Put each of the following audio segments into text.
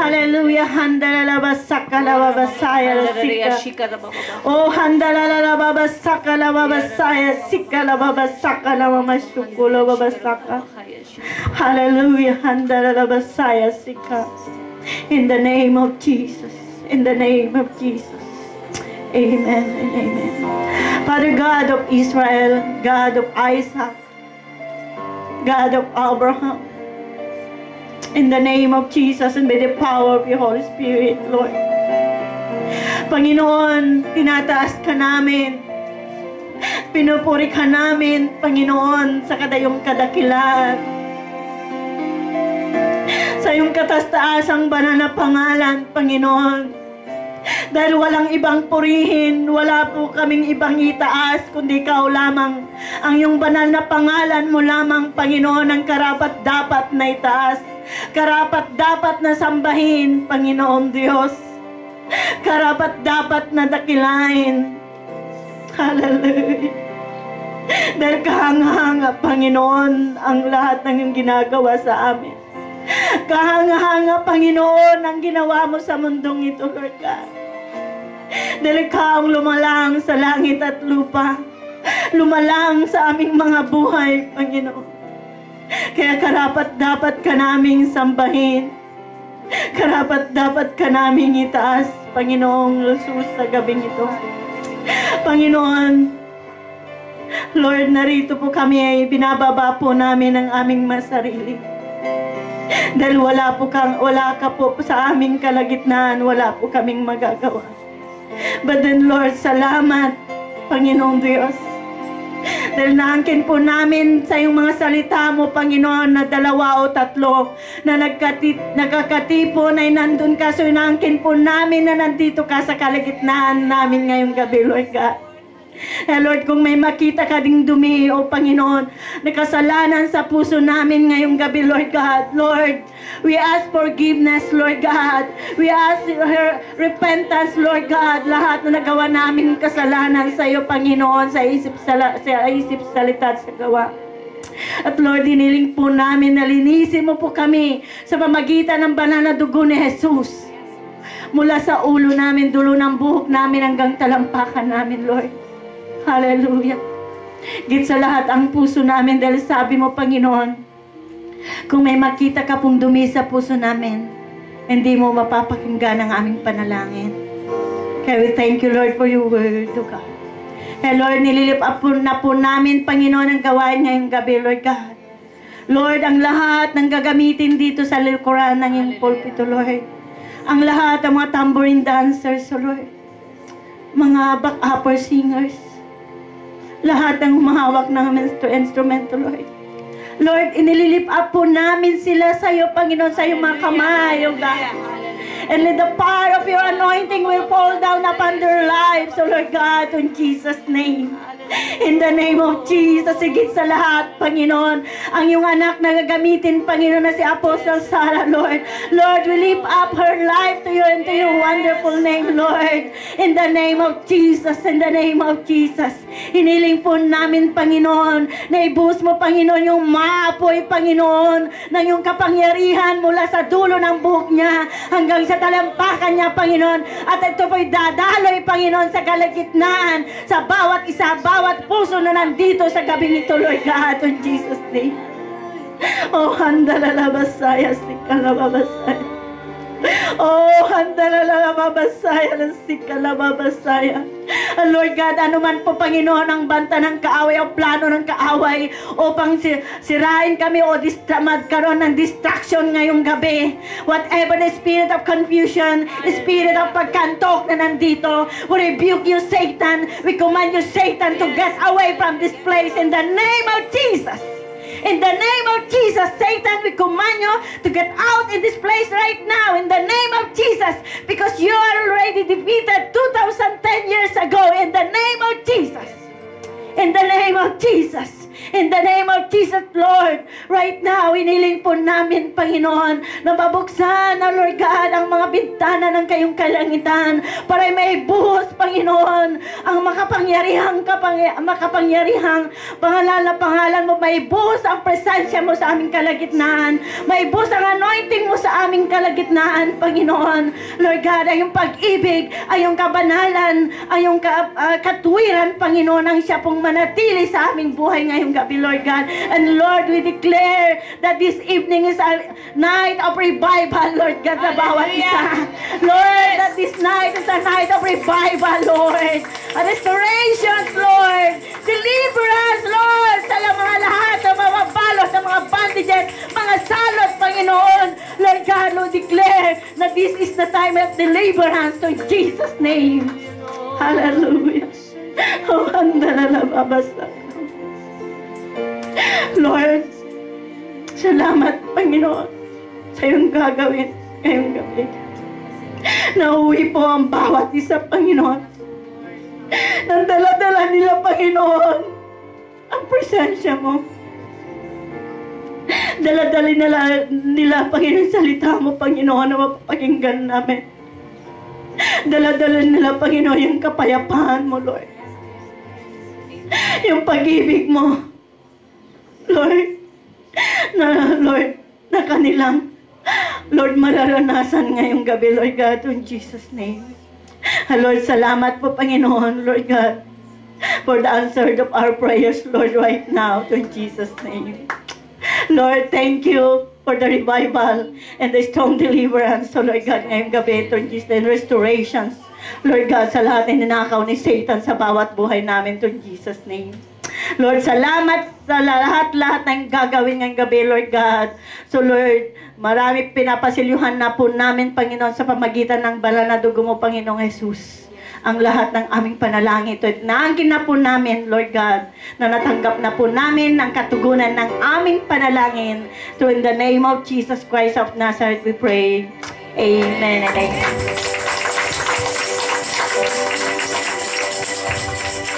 hallelujah. Handalalabasakalalabasaya sika. Oh, handalalabasakalalabasaya sikalabasakalalabasaka. Hallelujah. Handalalabasaya sika. In the name of Jesus. In the name of Jesus. Amen and amen. Father God of Israel, God of Isaac, God of Abraham, in the name of Jesus and by the power of your Holy Spirit, Lord. Panginoon, tinataas ka namin. Pinupuri ka namin, Panginoon, sa kadayong kadakilan. Sa iyong katastaasang banal na pangalan, Panginoon. Dahil walang ibang purihin, wala po kaming ibang itaas, kundi ikaw lamang. Ang iyong banal na pangalan mo lamang, Panginoon, ang karapat dapat na itaas. Karapat dapat na sambahin, Panginoon Diyos. Karapat dapat na dakilain. Hallelujah. Dahil kahanga-hanga, Panginoon, ang lahat ng iyong ginagawa sa amin. Kahanga-hanga, Panginoon, ang ginawa mo sa mundong ito, Lord God. Dahil ikaw ang lumalang sa langit at lupa. Lumalang sa aming mga buhay, Panginoon. Kaya karapat dapat ka naming sambahin. Karapat dapat ka naming itaas, Panginoong Jesus, sa gabing ito. Panginoon, Lord, narito po kami ay binababa po namin ang aming masarili. Dahil wala ka po sa aming kalagitnaan, wala po kaming magagawa. But then, Lord, salamat, Panginoong Diyos. Dahil naangkin po namin sa iyong mga salita mo, Panginoon, na 2 o 3 na nagkakatipon ay nandun ka. So naangkin po namin na nandito ka sa kalagitnaan namin ngayong gabi, Lord God. Lord, kung may makita ka ding dumi, O Panginoon, na kasalanan sa puso namin ngayong gabi, Lord God, Lord, we ask forgiveness, Lord God. We ask repentance, Lord God. Lahat na nagawa namin kasalanan sa iyo, Panginoon, sa isip, salita at sa gawa. At Lord, hiniling po namin na linisin mo po kami sa pamagitan ng banal na dugo ni Jesus. Mula sa ulo namin, dulo ng buhok namin hanggang talampakan namin, Lord. Hallelujah. Git sa lahat ang puso namin dahil sabi mo, Panginoon, kung may makita ka pong dumi sa puso namin, hindi mo mapapakinggan ang aming panalangin. Kaya we thank you, Lord, for your word to God. Kaya Lord, nililip up na po namin, Panginoon, ang gawain ngayong gabi, Lord God. Lord, ang lahat ng gagamitin dito sa likuran ng iyong pulpito, Lord. Ang lahat ng mga tambourine dancers, Lord. Mga back-upper singers. Lahat ng humahawak ng instrumento, Lord. Lord, inililip up po namin sila sa iyo, Panginoon, sa iyong mga kamay, O God. And let the power of your anointing will fall down upon their lives, O Lord God, in Jesus' name. In the name of Jesus, higit sa lahat, Panginoon, ang iyong anak na gagamitin, Panginoon, na si Apostle Sarah, Lord. Lord, we lift up her life to you and to your wonderful name, Lord. In the name of Jesus, in the name of Jesus. Hiniling po namin, Panginoon, na ibuhos mo, Panginoon, yung maapoy, Panginoon, ng iyong kapangyarihan mula sa dulo ng buhok niya hanggang sa talampakan niya, Panginoon. At ito po'y dadaloy, Panginoon, sa kalagitnaan, sa bawat isa, bawat puso na nandito sa gabing ito, Lord God, in Jesus' name. Oh, handalalabasaya, sikalababasaya. Oh, handalalababasaya, sikalababasaya. Lord God, anuman po, Panginoon, ang banta ng kaaway o plano ng kaaway upang sirain kami o magkaroon ng distraction ngayong gabi. Whatever the spirit of confusion, spirit of pagkantok na nandito, we rebuke you, Satan. We command you, Satan, to get away from this place in the name of Jesus. In the name of Jesus, Satan, we command you to get out in this place right now in the name of Jesus, because you are already defeated 2,010 years ago in the name of Jesus. In the name of Jesus. In the name of Jesus, Lord, right now, iniling po namin, Panginoon, na mabuksan, Lord God, ang mga bintana ng kayong kalangitan para may buhos, Panginoon, ang makapangyarihang pangalan mo, may buhos ang presensya mo sa aming kalagitnaan, may buhos ang anointing mo sa aming kalagitnaan, Panginoon. Lord God, ay yung pag-ibig, ay yung kabanalan, ay yung katuwiran, Panginoon, ang siya pong manatili sa aming buhay ngayong gabi, Lord God. And Lord, we declare that this evening is a night of revival, Lord God, sa bawat isa. Lord, that this night is a night of revival, Lord. A restoration, Lord. Deliverance, Lord, sa mga lahat ng mga balos, sa mga bandages, mga salot, Panginoon. Lord God, Lord, declare that this is the time of deliverance in Jesus' name. Hallelujah. Oh, handa na nababasa. Lord, salamat, Panginoon, sa iyong gagawin ngayong gabi. Nauwi po ang bawat isa, Panginoon. Nang dala-dala nila, Panginoon, ang presensya mo. Dala-dala nila, Panginoon, salita mo, Panginoon, na mapapakinggan namin. Dala-dala nila, Panginoon, yung kapayapaan mo, Lord. Yung pag-ibig mo, Lord, na kanilang, Lord, mararanasan ngayong gabi, Lord God, in Jesus' name. Lord, salamat po, Panginoon, Lord God, for the answer of our prayers, Lord, right now, in Jesus' name. Lord, thank you for the revival and the strong deliverance, so Lord God, ngayong gabi, in Jesus' name, restorations, Lord God, sa lahat ng ninakaw ni Satan sa bawat buhay namin, in Jesus' name. Lord, salamat sa lahat-lahat ng gagawin ngayong gabi, Lord God. So, Lord, marami pinapasilyuhan na po namin, Panginoon, sa pamagitan ng banal na dugo mo, Panginoong Jesus. Ang lahat ng aming panalangin ito. Naangkin na po namin, Lord God, na natanggap na po namin ang katugunan ng aming panalangin. So, in the name of Jesus Christ of Nazareth, we pray. Amen and amen.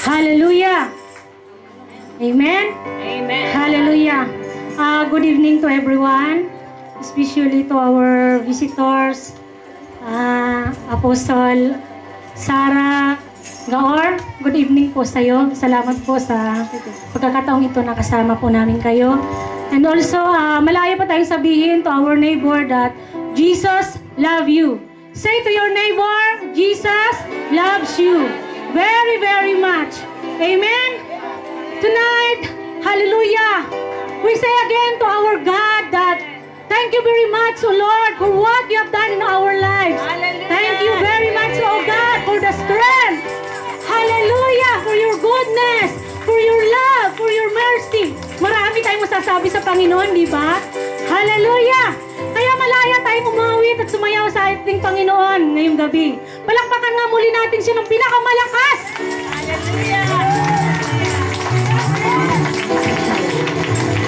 Hallelujah! Amen? Amen. Hallelujah! Good evening to everyone, especially to our visitors, Apostle Sarah Gaor. Good evening po sa iyo. Salamat po sa pagkakataong ito na kasama po namin kayo. And also, malaya pa tayong sabihin to our neighbor that Jesus loves you. Say to your neighbor, Jesus loves you very, very much. Amen? Tonight, hallelujah, we say again to our God that thank you very much, O Lord, for what you have done in our lives. Hallelujah. Thank you very much, O God, for the strength. Hallelujah, for your goodness, for your love, for your mercy. Marami tayong masasabi sa Panginoon, di ba? Hallelujah! Kaya malaya tayong umawit at sumayaw sa ating Panginoon ngayong gabi. Palakpakan nga muli natin siya ng pinakamalakas. Hallelujah.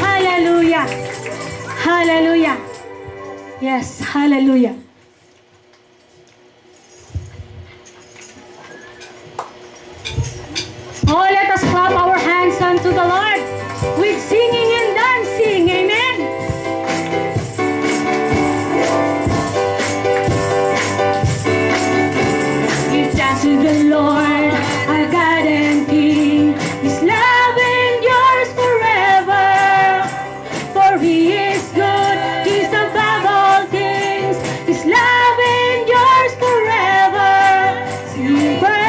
Hallelujah. Hallelujah. Yes, hallelujah. Oh, let us clap our hands unto the Lord with singing and dancing. Amen. Give thanks to the Lord, our God and King. His love endures forever. For He is good, He's above all things. His love endures forever. Sing praise,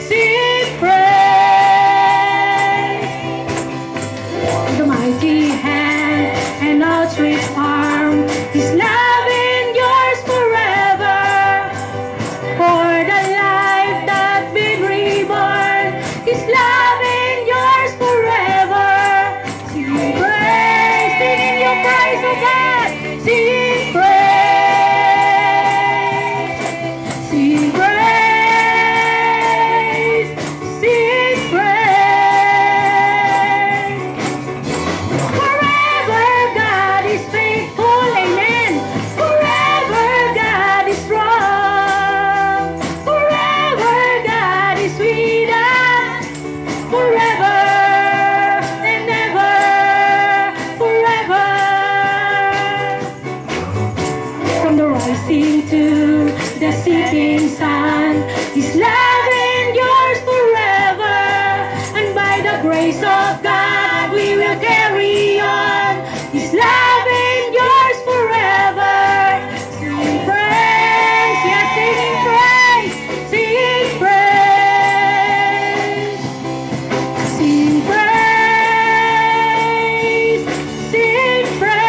sing praise. The mighty hand and outstretched arm, His love endures forever. For the life that's been reborn, His love endures forever. Sing praise, sing your praise, oh God. Sing praise, sing praise, sing praise. Forever God is faithful, amen. from the rising to the setting sun. His love endures forever, and by the grace of God we will carry on. His love endures forever. Sing praise, yes, sing praise, sing praise, sing praise, sing praise.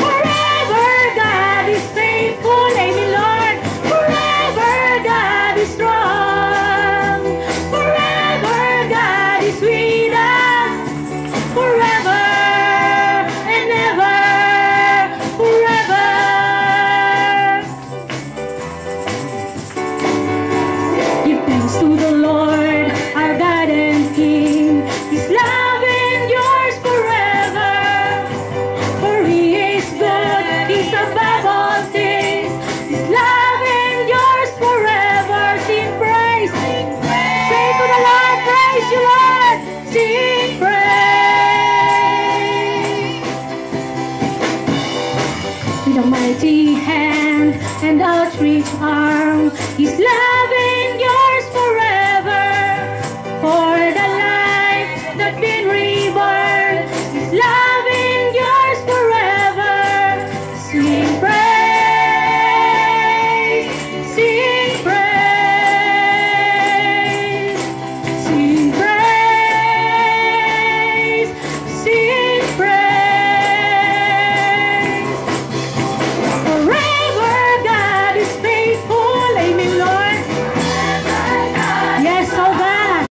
Forever God is faithful, amen, Lord. Forever God is strong. Forever God is with us. Forever and ever. Forever. Give thanks to the Lord, our God and King. His love endures forever. For He is good, He's above all things. His love endures forever. Sing praise. Say to the Lord, praise you, Lord. Sing praise. With a mighty hand and outstretched arm, His love endures